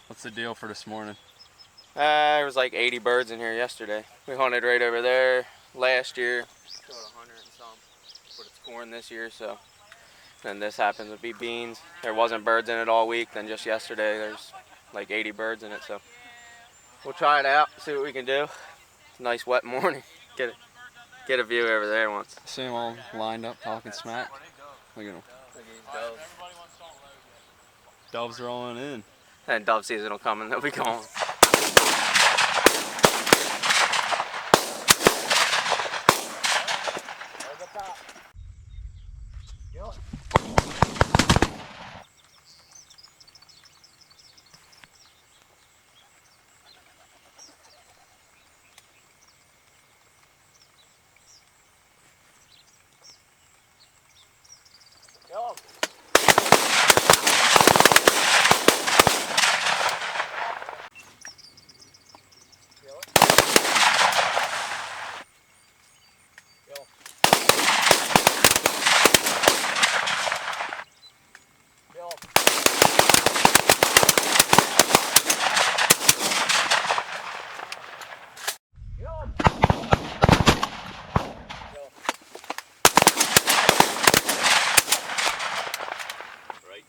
What's the deal for this morning? There was like 80 birds in here yesterday. We hunted right over there last year. Killed 100 and some. But it's corn this year, so. Then this happens to be beans. There wasn't birds in it all week. Then just yesterday, there's like 80 birds in it, so. We'll try it out, see what we can do. It's a nice wet morning. Get a view over there once. I see them all lined up talking smack. Look at them. Look at these doves. Doves rolling in. And dove season will come and they'll be gone.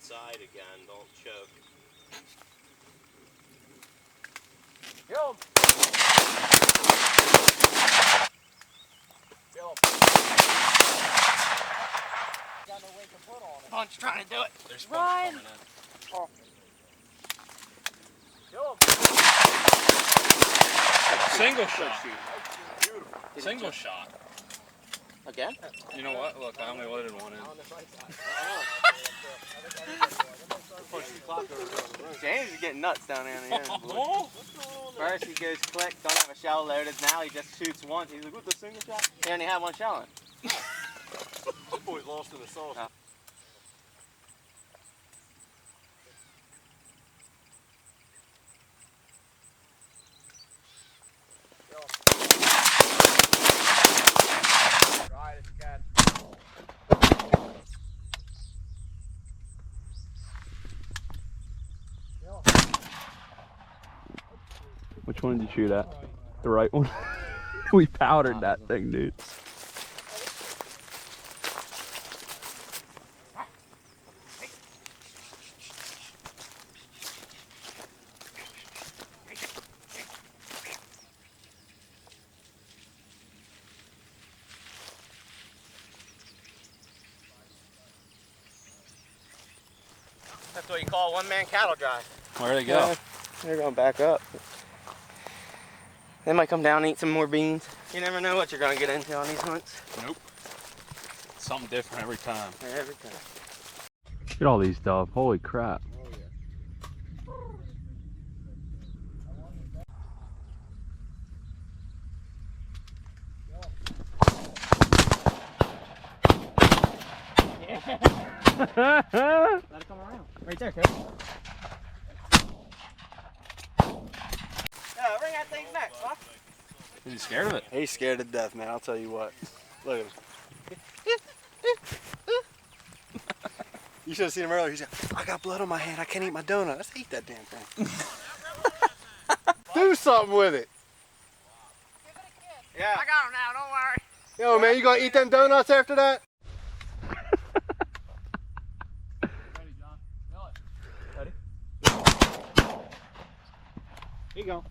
Side again, don't choke. Kill him. Kill him. Got no way to put on it. Punch trying to do it. There's Ryan. Coming in. Oh. Kill him. Single shot. Single shot. Again? You know what? Look, I only loaded one in. James is getting nuts down there in the end. First he goes click, don't have a shell loaded. Now he just shoots once. He's like, what, the single shot? He only had one shell in. This boy's lost in the sauce. Oh. Which one did you shoot at? The right one? We powdered that thing, dude. That's what you call a one-man cattle drive. Where'd they go? Yeah, they're going back up. They might come down and eat some more beans. You never know what you're going to get into on these hunts. Nope. Something different every time. Every time. Look at all these doves. Holy crap. Let it come around. Right there, Coach. Yeah, bring that thing next, huh? Is he scared of it? He's scared to death, man. I'll tell you what. Look at him. You should have seen him earlier. He said, I got blood on my hand. I can't eat my donut. Let's eat that damn thing. Do something with it. Give it a kiss. Yeah. I got him now, don't worry. Yo, man, you gonna eat them donuts after that? Ready, John. Ready? Here you go.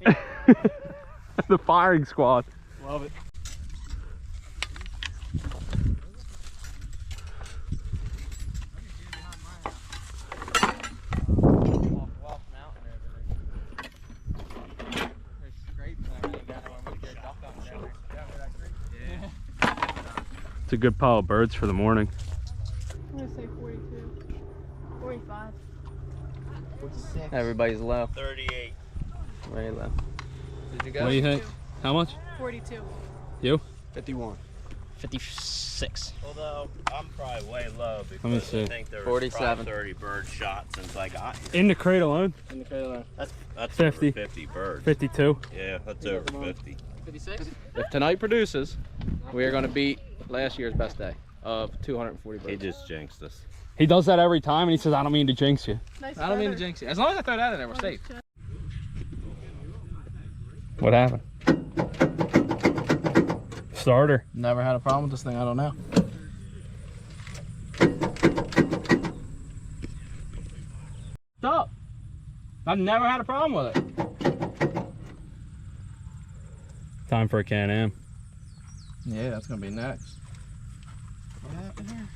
The firing squad. Love it. It's a good pile of birds for the morning. I'm gonna say 42, 45. 46. Everybody's low. 38. Very low. Did you go? What do you think? How much? 42. You? 51. 56. Although, I'm probably way low Let me because see. I think there was 47. probably 30 birds shot since I got here. In the crate alone? In the trailer. That's 50. over 50 birds. 52. Yeah, that's over 50. 56? If tonight produces, we are going to beat last year's best day of 240 birds. He just jinxed us. He does that every time and he says, I don't mean to jinx you. Nice I don't mean to feather. jinx you. As long as I throw that in there, we're safe. What happened? Starter. Never had a problem with this thing. I don't know. Stop. I've never had a problem with it. Time for a Can-Am. Yeah, that's gonna be next. What happened here?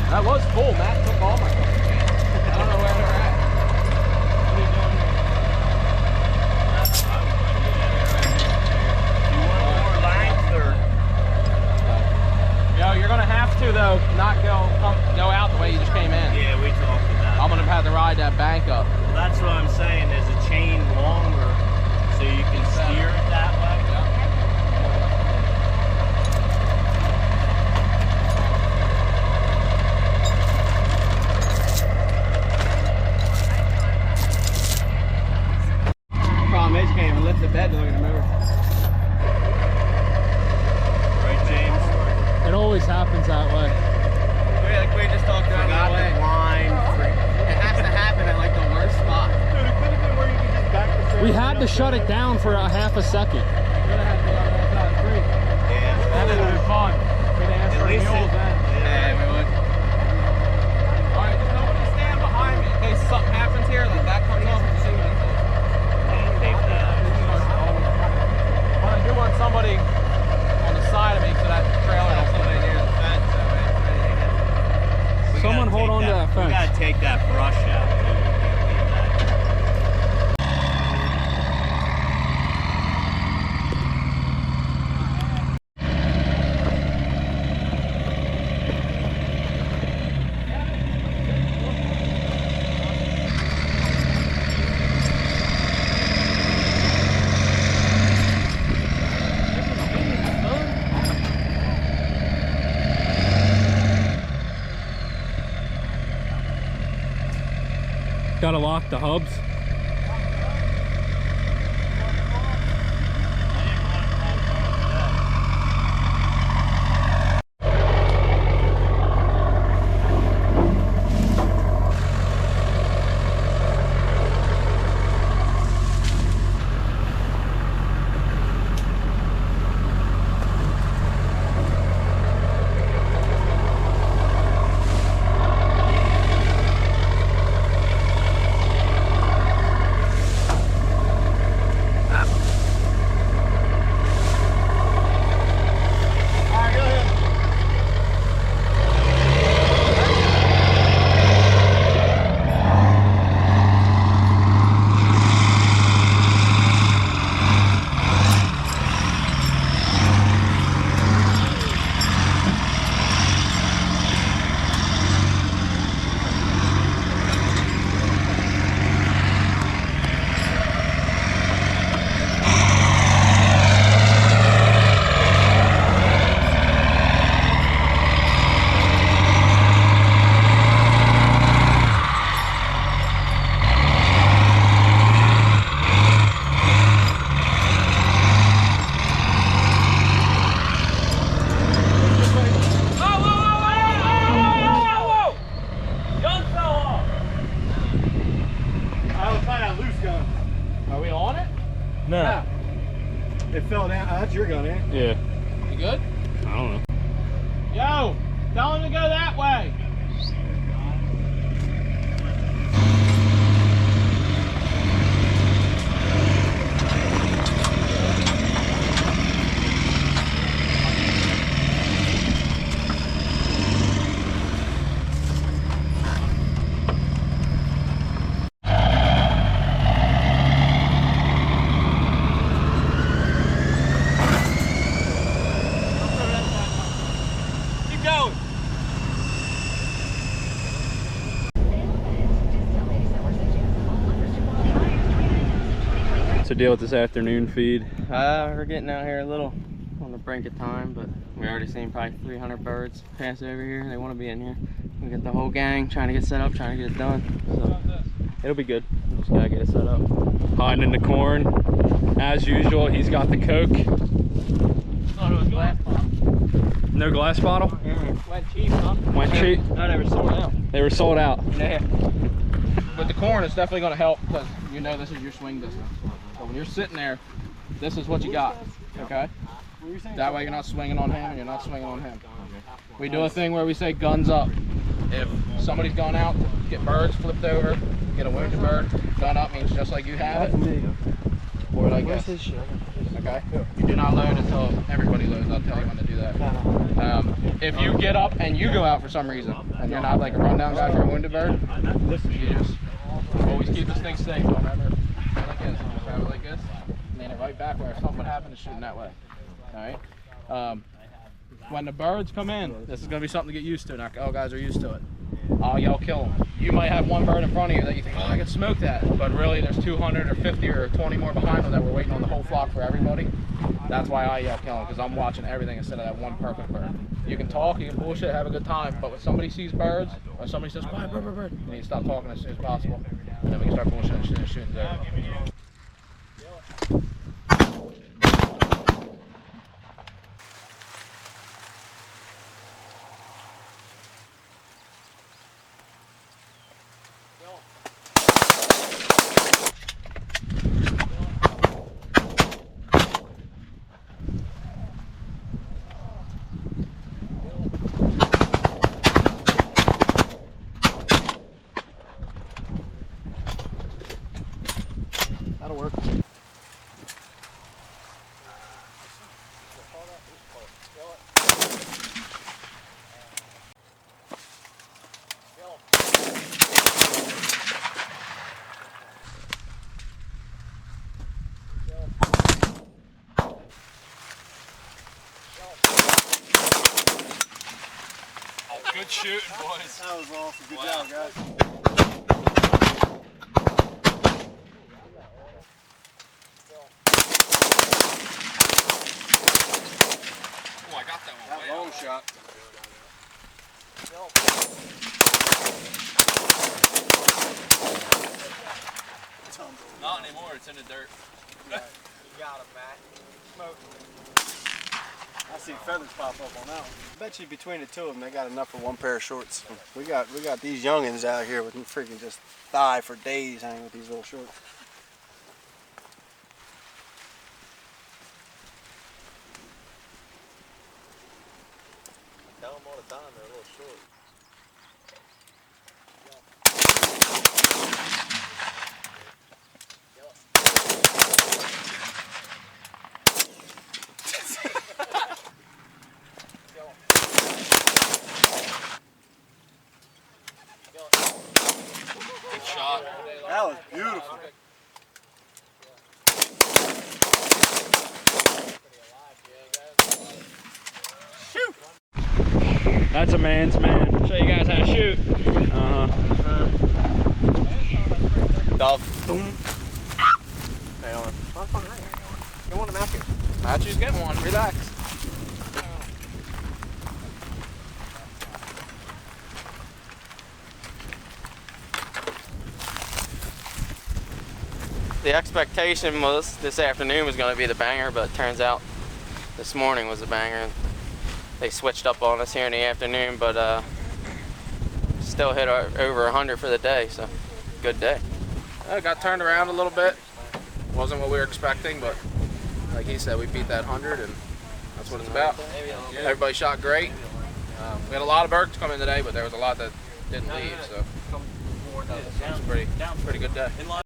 That was full. Matt took all my fucking cans. I don't know where they're at. What are you doing here? You want more length or? Yo, you're gonna have to though, not go out the way you just came in. Yeah, we talked about. I'm gonna have to ride that bank up. Well, that's what I'm saying. Is a chain longer so you can steer it that way? Problem is, you can't even lift the bed to look at the motor. Right, James? It always happens that way. We just talked about Forgot the blind. It has to happen at like the worst spot. Dude, it could have been where you could just back the trailer. We had to shut it down for a half a second. You're gonna have to go on that side of the creek. Yeah. That would have been fun. We'd ask for mules then. Yeah, we would. Alright, just nobody stand behind me in case something happens here, like that comes up and see what it is. I do want somebody on the side of me so that trailer don't somebody near the fence. Someone hold on to that fence. We gotta take that brush out too. We can't leave that. Gotta lock the hubs. No. It fell down. Oh, that's your gun, eh? Yeah. You good? I don't know. Yo, tell him to go that way. What's the deal with this afternoon feed? We're getting out here a little on the brink of time, but we already seen probably 300 birds pass over here. They want to be in here. We got the whole gang trying to get set up, trying to get it done. So it'll be good. We just gotta get it set up. Hiding in the corn. As usual, he's got the Coke. Oh, it was glass bottle. No glass bottle? Went cheap, huh? Went cheap? No, they were sold out. They were sold out. Yeah. But the corn is definitely gonna help because you know this is your swing distance. So when you're sitting there, this is what you got, okay? That way you're not swinging on him and you're not swinging on him. We do a thing where we say guns up. If somebody's gone out, get birds flipped over, get a wounded bird, gun up means just like you have it. Or like this. Okay? You do not load until everybody loads. I'll tell you when to do that. If you get up and you go out for some reason, and you're not like a rundown guy for a wounded bird, you just always keep this thing safe. Don't ever go like this. Just grab it like this, and then it right back where if something would happen, it's shooting that way. Alright? When the birds come in, this is going to be something to get used to. Not all guys are used to it. I'll yell kill them. You might have one bird in front of you that you think, oh, I can smoke that. But really, there's 200 or 50 or 20 more behind them that we're waiting on the whole flock for everybody. That's why I yell kill them, because I'm watching everything instead of that one perfect bird. You can talk, you can bullshit, have a good time, but when somebody sees birds, or somebody says, quiet, bird, bird, bird, you need to stop talking as soon as possible. And then we can start bullshitting and shooting there. That'll work. Good shooting, boys. That was awesome. Good job, guys. Oh, I got that one. That long shot. Not anymore, it's in the dirt. You got him, Matt. Smoke. I see feathers pop up on that one. I bet you between the two of them, they got enough for one pair of shorts. We got these youngins out here with them freaking just thigh for days hanging with these little shorts. I tell them all the time they're a little short. Good shot. That was beautiful. That's a man's man. Show you guys how to shoot. Dove. Boom. Hang on. Get one to Matthew. Matthew's getting one. Relax. The expectation was this afternoon was going to be the banger, but it turns out this morning was the banger. They switched up on us here in the afternoon, but still hit over 100 for the day, so good day. Got turned around a little bit. Wasn't what we were expecting, but like he said, we beat that 100, and that's what it's about. Everybody shot great. We had a lot of birds come in today, but there was a lot that didn't leave, so it was a pretty good day.